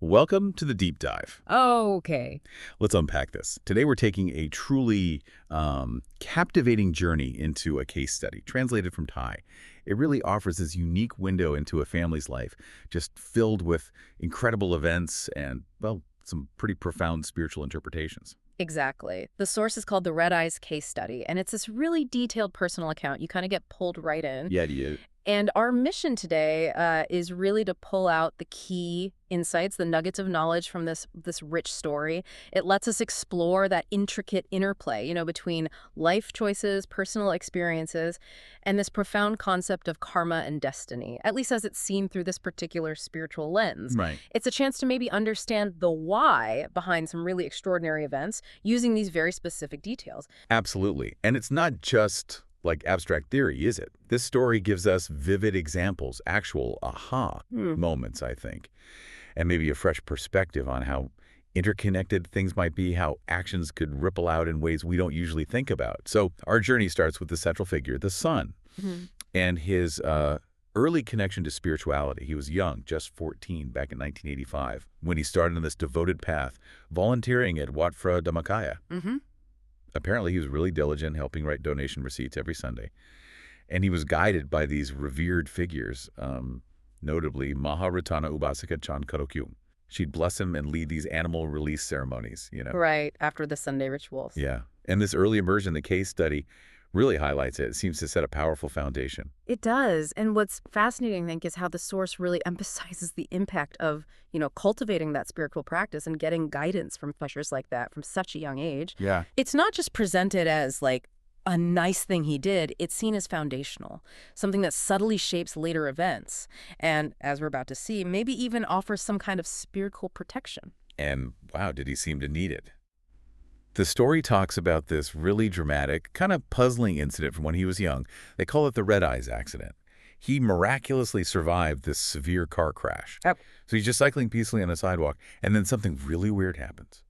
Welcome to the deep dive. Okay. Let's unpack this. Today we're taking a truly captivating journey into a case study, translated from Thai. It really offers this unique window into a family's life, just filled with incredible events and, well, some pretty profound spiritual interpretations. Exactly. The source is called the Red Eyes Case Study, and it's this really detailed personal account. You kind of get pulled right in. Yeah, do you? And our mission today is really to pull out the key insights, the nuggets of knowledge from this rich story. It lets us explore that intricate interplay, between life choices, personal experiences, and this profound concept of karma and destiny, at least as it's seen through this particular spiritual lens. Right. It's a chance to maybe understand the why behind some really extraordinary events using these very specific details. Absolutely. And it's not just like abstract theory, is it? This story gives us vivid examples, actual aha moments, I think, and maybe a fresh perspective on how interconnected things might be, how actions could ripple out in ways we don't usually think about. So our journey starts with the central figure, the son, and his early connection to spirituality. He was young, just 14, back in 1985, when he started on this devoted path, volunteering at Wat Phra Dhammakaya. Apparently, he was really diligent, helping write donation receipts every Sunday. And he was guided by these revered figures, notably Maharatana Ubasika Chan Karokyung. She'd bless him and lead these animal release ceremonies, Right, after the Sunday rituals. Yeah. And this early immersion, the case study, really highlights it. It seems to set a powerful foundation. It does. And what's fascinating, I think, is how the source really emphasizes the impact of, cultivating that spiritual practice and getting guidance from figures like that from such a young age. Yeah. It's not just presented as, like, a nice thing he did. It's seen as foundational, something that subtly shapes later events. And, as we're about to see, maybe even offers some kind of spiritual protection. And, wow, did he seem to need it. The story talks about this really dramatic, kind of puzzling incident from when he was young. They call it the Red Eyes accident. He miraculously survived this severe car crash. Yep. So he's just cycling peacefully on a sidewalk, and then something really weird happens.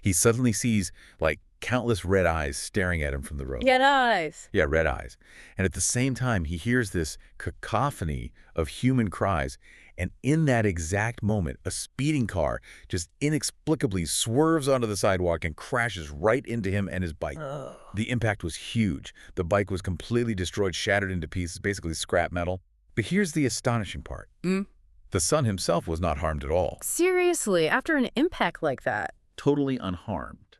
He suddenly sees, like, countless red eyes staring at him from the road. Red eyes. Yeah, red eyes. And at the same time, he hears this cacophony of human cries. And in that exact moment, a speeding car just inexplicably swerves onto the sidewalk and crashes right into him and his bike. The impact was huge. The bike was completely destroyed, shattered into pieces, basically scrap metal. But here's the astonishing part. The son himself was not harmed at all. Seriously, after an impact like that. Totally unharmed.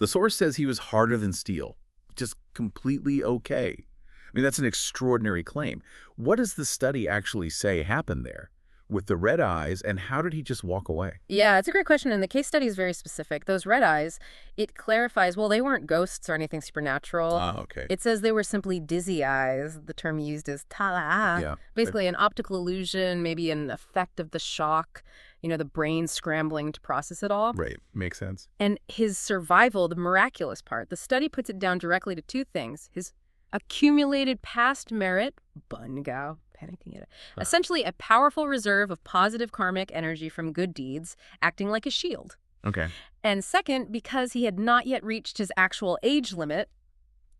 The source says he was harder than steel, just completely okay. I mean, that's an extraordinary claim. What does the study actually say happened there with the red eyes, and how did he just walk away? Yeah, it's a great question, and the case study is very specific. Those red eyes, it clarifies, well, they weren't ghosts or anything supernatural. Okay. It says they were simply dizzy eyes. The term used is tala. Yeah. Basically an optical illusion, maybe an effect of the shock, the brain scrambling to process it all. Right. Makes sense. And his survival, the miraculous part, the study puts it down directly to two things. His accumulated past merit, bungao, panicking at it, essentially a powerful reserve of positive karmic energy from good deeds, acting like a shield. Okay. And second, because he had not yet reached his actual age limit,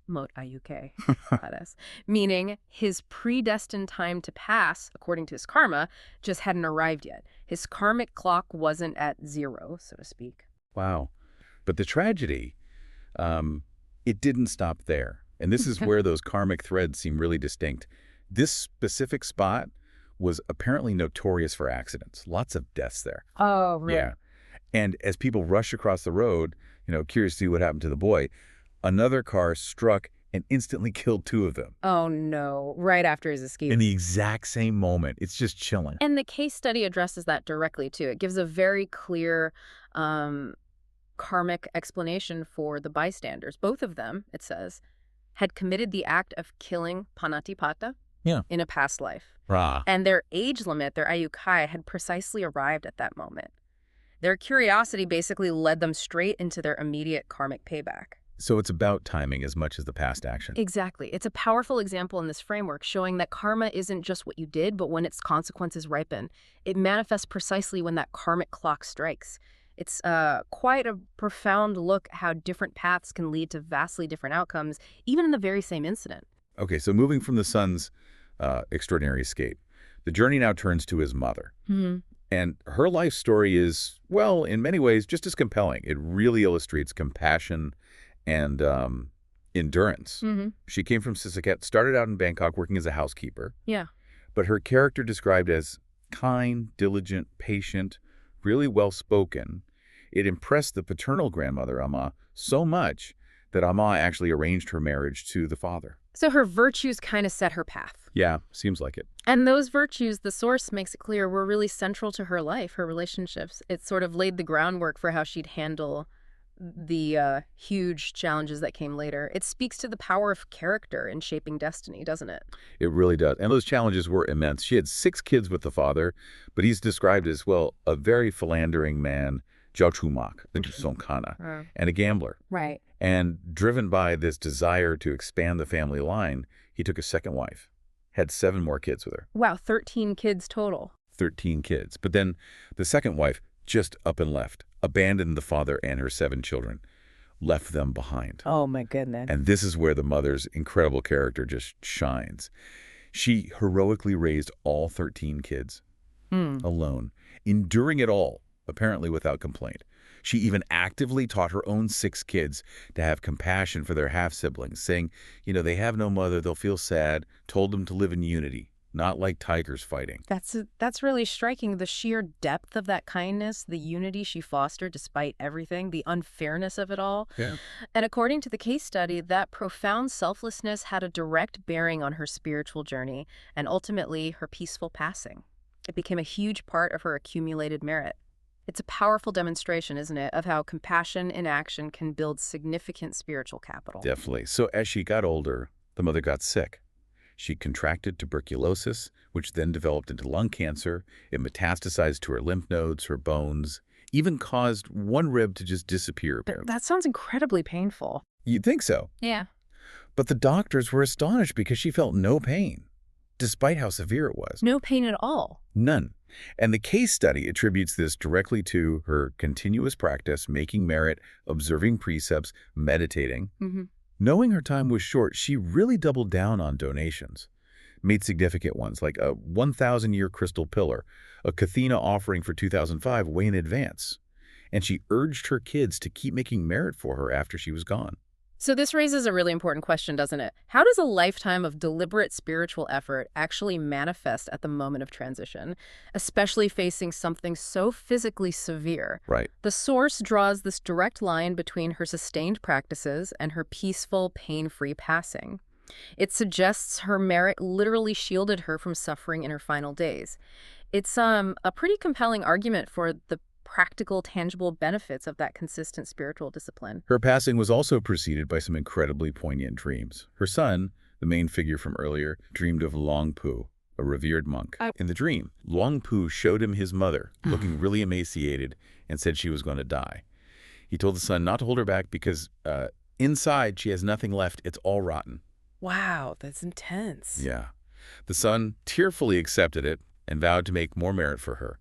mot ayuk, meaning his predestined time to pass, according to his karma, just hadn't arrived yet. His karmic clock wasn't at zero, so to speak. Wow. But the tragedy, it didn't stop there. And this is where those karmic threads seem really distinct. This specific spot was apparently notorious for accidents. Lots of deaths there. Oh, right. Yeah. And as people rush across the road, curious to see what happened to the boy, another car struck and instantly killed two of them. Oh, no. Right after his escape. In the exact same moment. It's just chilling. And the case study addresses that directly, too. It gives a very clear karmic explanation for the bystanders. Both of them, it says, had committed the act of killing Panatipata in a past life. And their age limit, their ayukai, had precisely arrived at that moment. Their curiosity basically led them straight into their immediate karmic payback. So it's about timing as much as the past action. Exactly. It's a powerful example in this framework showing that karma isn't just what you did, but when its consequences ripen. It manifests precisely when that karmic clock strikes. It's quite a profound look at how different paths can lead to vastly different outcomes, even in the very same incident. Okay, so moving from the son's extraordinary escape, the journey now turns to his mother. And her life story is, well, in many ways, just as compelling. It really illustrates compassion and endurance. Mm-hmm. She came from Sisaket, started out in Bangkok working as a housekeeper, Yeah. but her character described as kind, diligent, patient, really well-spoken. It impressed the paternal grandmother, Amma, so much that Amma actually arranged her marriage to the father. So her virtues kind of set her path. Yeah, seems like it. And those virtues, the source makes it clear, were really central to her life, her relationships. It sort of laid the groundwork for how she'd handle the huge challenges that came later. It speaks to the power of character in shaping destiny, doesn't it? It really does. And those challenges were immense. She had 6 kids with the father, but he's described as, well, a very philandering man, Jiaochumak, the Sonkana, and a gambler. Right. And driven by this desire to expand the family line, he took a second wife, had 7 more kids with her. Wow, 13 kids total. 13 kids. But then the second wife just up and left, abandoned the father and her 7 children, left them behind. Oh, my goodness. And this is where the mother's incredible character just shines. She heroically raised all 13 kids alone, enduring it all, apparently without complaint. She even actively taught her own 6 kids to have compassion for their half-siblings, saying, they have no mother, they'll feel sad, told them to live in unity, not like tigers fighting. That's really striking, the sheer depth of that kindness, the unity she fostered despite everything, the unfairness of it all. Yeah. And according to the case study, that profound selflessness had a direct bearing on her spiritual journey and ultimately her peaceful passing. It became a huge part of her accumulated merit. It's a powerful demonstration, isn't it, of how compassion in action can build significant spiritual capital. Definitely. So as she got older, the mother got sick. She contracted tuberculosis, which then developed into lung cancer. It metastasized to her lymph nodes, her bones, even caused one rib to just disappear. That sounds incredibly painful. You'd think so. Yeah. But the doctors were astonished because she felt no pain, despite how severe it was. No pain at all. None. And the case study attributes this directly to her continuous practice, making merit, observing precepts, meditating. Knowing her time was short, she really doubled down on donations, made significant ones like a 1,000-year crystal pillar, a Kathina offering for 2005 way in advance. And she urged her kids to keep making merit for her after she was gone. So this raises a really important question, doesn't it? How does a lifetime of deliberate spiritual effort actually manifest at the moment of transition, especially facing something so physically severe? Right. The source draws this direct line between her sustained practices and her peaceful, pain-free passing. It suggests her merit literally shielded her from suffering in her final days. It's a pretty compelling argument for the practical, tangible benefits of that consistent spiritual discipline. Her passing was also preceded by some incredibly poignant dreams. Her son, the main figure from earlier, dreamed of Long Pu, a revered monk. In the dream, Long Pu showed him his mother, looking really emaciated, and said she was going to die. He told the son not to hold her back because inside she has nothing left. It's all rotten. Wow, that's intense. Yeah. The son tearfully accepted it and vowed to make more merit for her.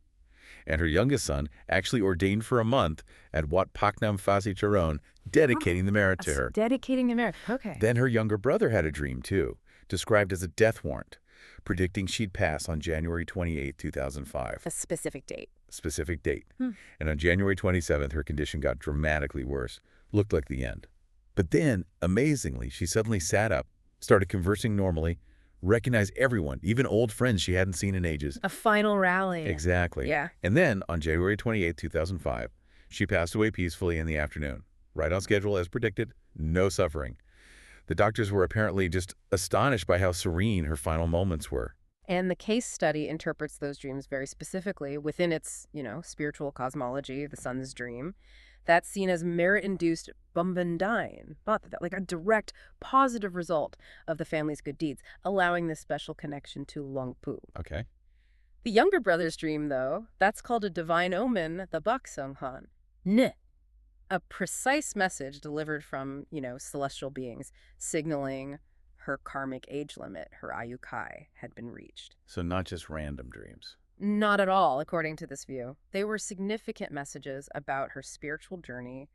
And her youngest son actually ordained for a month at Wat Paknam Fasi Charon, dedicating the merit to her. Dedicating the merit, okay. Then her younger brother had a dream, too, described as a death warrant, predicting she'd pass on January 28, 2005. A specific date. Specific date. And on January 27th, her condition got dramatically worse, looked like the end. But then, amazingly, she suddenly sat up, started conversing normally, recognized everyone, even old friends she hadn't seen in ages. A final rally. Exactly. Yeah. And then, on January 28, 2005, she passed away peacefully in the afternoon. Right on schedule as predicted, no suffering. The doctors were apparently just astonished by how serene her final moments were. And the case study interprets those dreams very specifically within its, spiritual cosmology, the son's dream. That's seen as merit-induced bumbandain, like a direct positive result of the family's good deeds, allowing this special connection to Long Pu. Okay. The younger brother's dream, though, that's called a divine omen, the Baksunghan. A precise message delivered from, celestial beings, signaling her karmic age limit, her ayukai, had been reached. So not just random dreams. Not at all, according to this view. They were significant messages about her spiritual journey,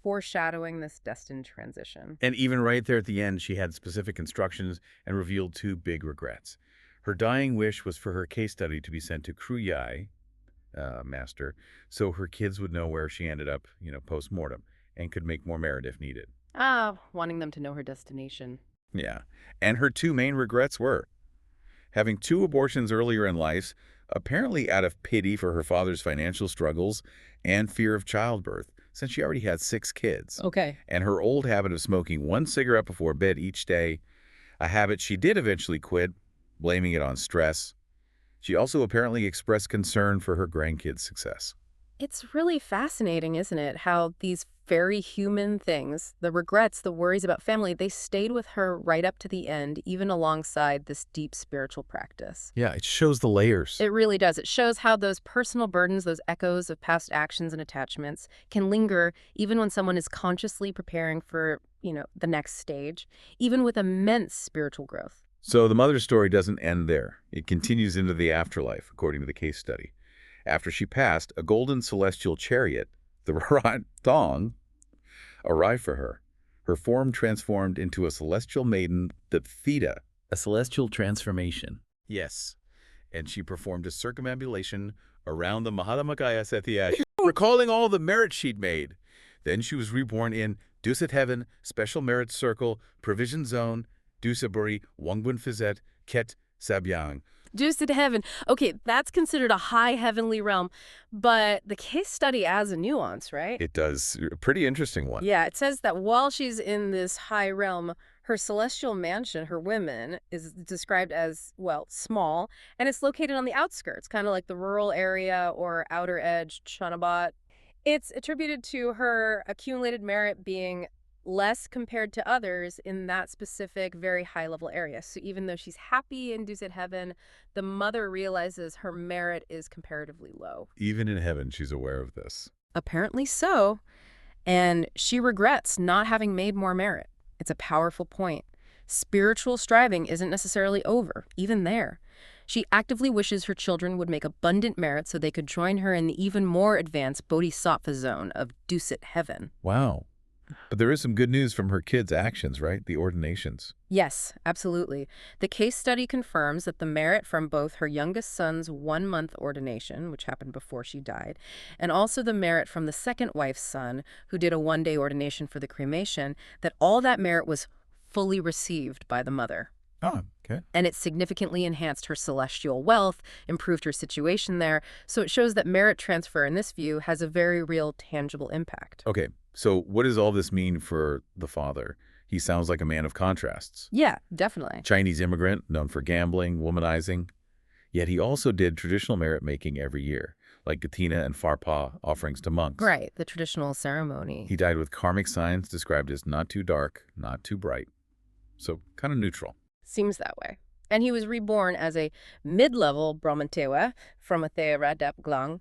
foreshadowing this destined transition. And even right there at the end, she had specific instructions and revealed 2 big regrets. Her dying wish was for her case study to be sent to Kruyai, master, so her kids would know where she ended up, post-mortem, and could make more merit if needed. Ah, wanting them to know her destination. Yeah. And her two main regrets were having two abortions earlier in life, apparently out of pity for her father's financial struggles and fear of childbirth, since she already had 6 kids. Okay. And her old habit of smoking 1 cigarette before bed each day, a habit she did eventually quit, blaming it on stress. She also apparently expressed concern for her grandkids' success. It's really fascinating, isn't it, how these very human things, the regrets, the worries about family, they stayed with her right up to the end, even alongside this deep spiritual practice. Yeah, it shows the layers. It really does. It shows how those personal burdens, those echoes of past actions and attachments can linger even when someone is consciously preparing for, the next stage, even with immense spiritual growth. So the mother's story doesn't end there. It continues into the afterlife, according to the case study. After she passed, a golden celestial chariot, the Thong, arrived for her. Her form transformed into a celestial maiden, the Theta. A celestial transformation. Yes. And she performed a circumambulation around the Mahatmagaya Sethiash, recalling all the merit she'd made. Then she was reborn in Dusit Heaven, Special Merit Circle, Provision Zone, Dusaburi, Wanggun Fizet, Ket, Sabyang. Juiced to heaven. Okay, that's considered a high heavenly realm, but the case study adds a nuance, right? It does. A pretty interesting one. Yeah, it says that while she's in this high realm, her celestial mansion, her women, is described as, well, small, and it's located on the outskirts, kind of like the rural area or outer edge, Chanabat. It's attributed to her accumulated merit being less compared to others in that specific, very high-level area. So even though she's happy in Dusit Heaven, the mother realizes her merit is comparatively low. Even in heaven, she's aware of this. Apparently so. And she regrets not having made more merit. It's a powerful point. Spiritual striving isn't necessarily over, even there. She actively wishes her children would make abundant merit so they could join her in the even more advanced bodhisattva zone of Dusit Heaven. Wow. But there is some good news from her kids' actions, right? The ordinations. Yes, absolutely. The case study confirms that the merit from both her youngest son's 1-month ordination, which happened before she died, and also the merit from the second wife's son, who did a 1-day ordination for the cremation, that all that merit was fully received by the mother. Oh, okay. And it significantly enhanced her celestial wealth, improved her situation there, so it shows that merit transfer in this view has a very real, tangible impact. Okay, so what does all this mean for the father? He sounds like a man of contrasts. Yeah, definitely. Chinese immigrant, known for gambling, womanizing. Yet he also did traditional merit-making every year, like Gatina and Farpa offerings to monks. Right, the traditional ceremony. He died with karmic signs described as not too dark, not too bright. So kind of neutral. Seems that way. And he was reborn as a mid-level Brahmantewa from a Radap Glang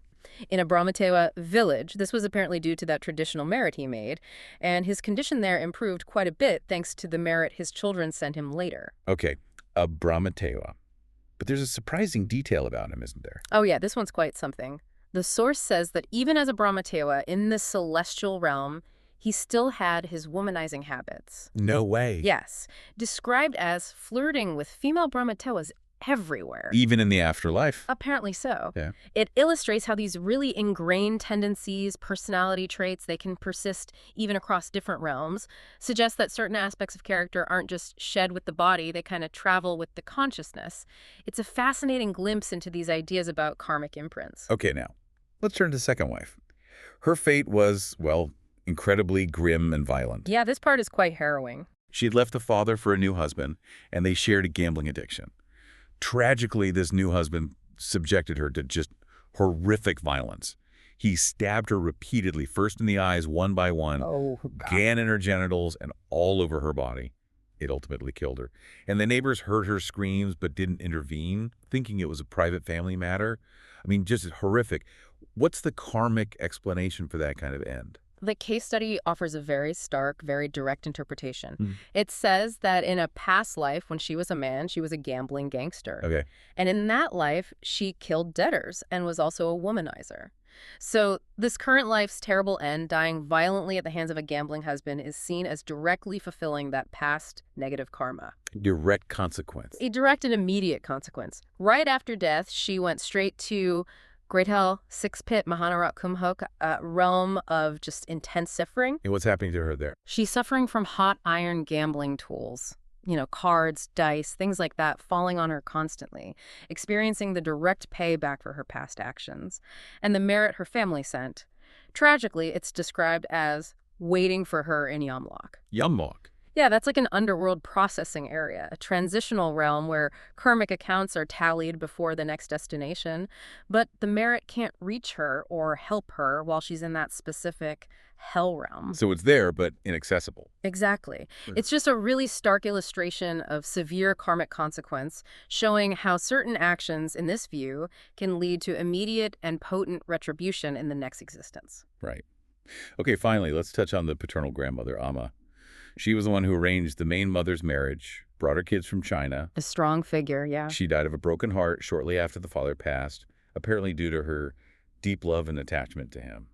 in a Brahmantewa village. This was apparently due to that traditional merit he made, and his condition there improved quite a bit thanks to the merit his children sent him later. Okay, a Brahmantewa. But there's a surprising detail about him, isn't there? Oh yeah, this one's quite something. The source says that even as a Brahmantewa in the celestial realm, he still had his womanizing habits. No way. Yes, described as flirting with female Brahmatewas everywhere. Even in the afterlife? Apparently so. Yeah. It illustrates how these really ingrained tendencies, personality traits, they can persist even across different realms, suggests that certain aspects of character aren't just shed with the body, they kind of travel with the consciousness. It's a fascinating glimpse into these ideas about karmic imprints. Okay, now, let's turn to the second wife. Her fate was, well, incredibly grim and violent. Yeah, this part is quite harrowing. She'd left the father for a new husband, and they shared a gambling addiction. Tragically, this new husband subjected her to just horrific violence. He stabbed her repeatedly, first in the eyes, one by one, began in her genitals and all over her body. It ultimately killed her. And the neighbors heard her screams but didn't intervene, thinking it was a private family matter. I mean, just horrific. What's the karmic explanation for that kind of end? The case study offers a very stark, very direct interpretation. It says that in a past life, when she was a man, she was a gambling gangster. Okay. And in that life, she killed debtors and was also a womanizer. So this current life's terrible end, dying violently at the hands of a gambling husband, is seen as directly fulfilling that past negative karma. Direct consequence. A direct and immediate consequence. Right after death, she went straight to Great Hell, Six Pit, Mahanarat Kumhok, a realm of just intense suffering. And what's happening to her there? She's suffering from hot iron gambling tools. Cards, dice, things like that falling on her constantly, experiencing the direct payback for her past actions, and the merit her family sent. Tragically, it's described as waiting for her in Yamlock. Yamlock. Yeah, that's like an underworld processing area, a transitional realm where karmic accounts are tallied before the next destination, but the merit can't reach her or help her while she's in that specific hell realm. So it's there, but inaccessible. Exactly. It's just a really stark illustration of severe karmic consequence, showing how certain actions, in this view, can lead to immediate and potent retribution in the next existence. Right. Okay, finally, let's touch on the paternal grandmother, Amma. She was the one who arranged the main mother's marriage, brought her kids from China. A strong figure, yeah. She died of a broken heart shortly after the father passed, apparently due to her deep love and attachment to him.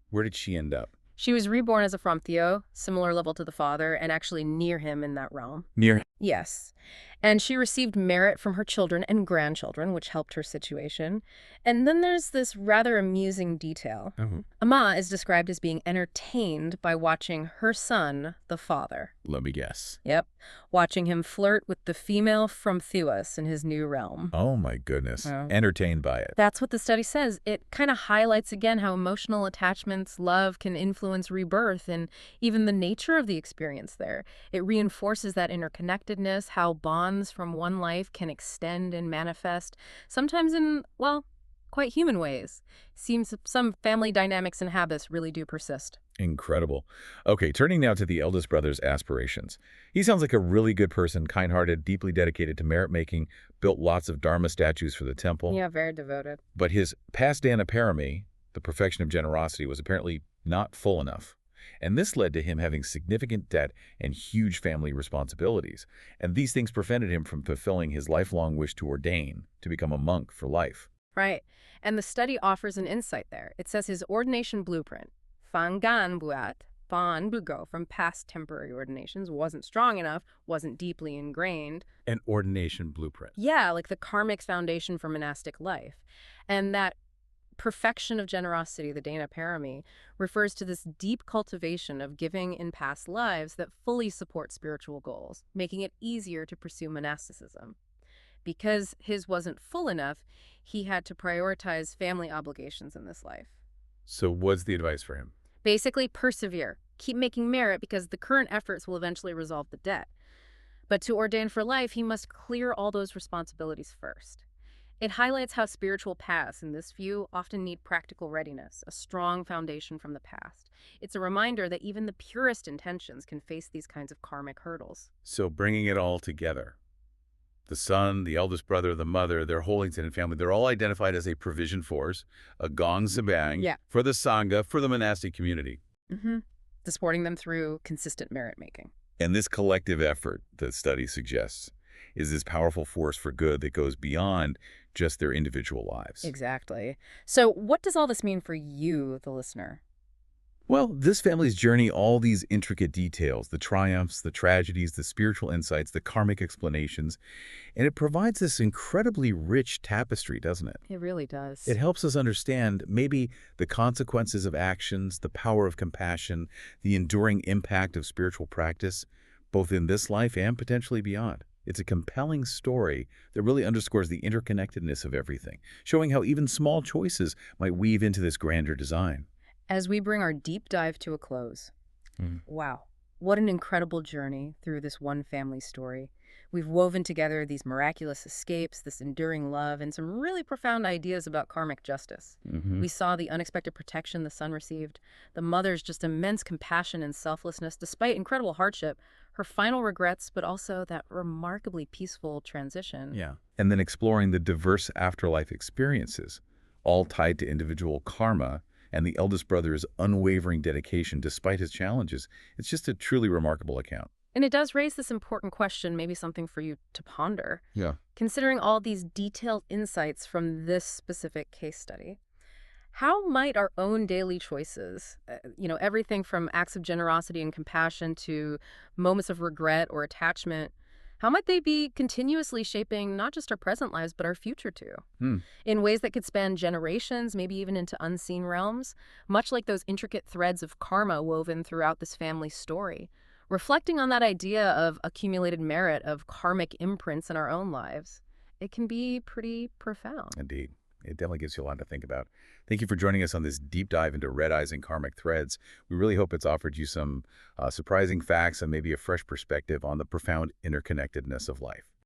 Where did she end up? She was reborn as a Framthio, similar level to the father, and actually near him in that realm. Near. Yes. And she received merit from her children and grandchildren, which helped her situation. And then there's this rather amusing detail. Amma is described as being entertained by watching her son, the father. Let me guess. Yep. Watching him flirt with the female Framthuas in his new realm. Oh, my goodness. Oh. Entertained by it. That's what the study says. It kind of highlights again how emotional attachments, love can influence rebirth and even the nature of the experience there. It reinforces that interconnectedness, how bonds from one life can extend and manifest, sometimes in, well, quite human ways. Seems some family dynamics and habits really do persist. Incredible. Okay, turning now to the eldest brother's aspirations. He sounds like a really good person, kind-hearted, deeply dedicated to merit-making, built lots of Dharma statues for the temple. Yeah, very devoted. But his pastana parami, the perfection of generosity, was apparently not full enough. And this led to him having significant debt and huge family responsibilities. And these things prevented him from fulfilling his lifelong wish to ordain, to become a monk for life. Right. And the study offers an insight there. It says his ordination blueprint, Fangan Buat, Fan Bugo, from past temporary ordinations, wasn't strong enough, wasn't deeply ingrained. An ordination blueprint. Yeah, like the karmic foundation for monastic life. And that perfection of generosity, the Dana Parami, refers to this deep cultivation of giving in past lives that fully support spiritual goals, making it easier to pursue monasticism. Because his wasn't full enough, he had to prioritize family obligations in this life. So what's the advice for him? Basically, persevere. Keep making merit because the current efforts will eventually resolve the debt. But to ordain for life, he must clear all those responsibilities first. It highlights how spiritual paths, in this view, often need practical readiness, a strong foundation from the past. It's a reminder that even the purest intentions can face these kinds of karmic hurdles. So bringing it all together. The son, the eldest brother, the mother, their whole extended family, they're all identified as a provision force, a gong sabang, for the Sangha, for the monastic community. Supporting them through consistent merit making. And this collective effort, the study suggests, is this powerful force for good that goes beyond just their individual lives. Exactly. So what does all this mean for you, the listener? Well, this family's journey, all these intricate details, the triumphs, the tragedies, the spiritual insights, the karmic explanations, and it provides this incredibly rich tapestry, doesn't it? It really does. It helps us understand maybe the consequences of actions, the power of compassion, the enduring impact of spiritual practice, both in this life and potentially beyond. It's a compelling story that really underscores the interconnectedness of everything, showing how even small choices might weave into this grander design. As we bring our deep dive to a close, wow, what an incredible journey through this one family story. We've woven together these miraculous escapes, this enduring love, and some really profound ideas about karmic justice. We saw the unexpected protection the son received, the mother's just immense compassion and selflessness despite incredible hardship, her final regrets, but also that remarkably peaceful transition. Yeah. And then exploring the diverse afterlife experiences, all tied to individual karma and the eldest brother's unwavering dedication despite his challenges. It's just a truly remarkable account. And it does raise this important question, maybe something for you to ponder. Yeah. Considering all these detailed insights from this specific case study, how might our own daily choices, everything from acts of generosity and compassion to moments of regret or attachment, How might they be continuously shaping not just our present lives, but our future too? Hmm. In ways that could span generations, maybe even into unseen realms, much like those intricate threads of karma woven throughout this family story. Reflecting on that idea of accumulated merit, of karmic imprints in our own lives, it can be pretty profound. Indeed. It definitely gives you a lot to think about. Thank you for joining us on this deep dive into red eyes and karmic threads. We really hope it's offered you some surprising facts and maybe a fresh perspective on the profound interconnectedness of life.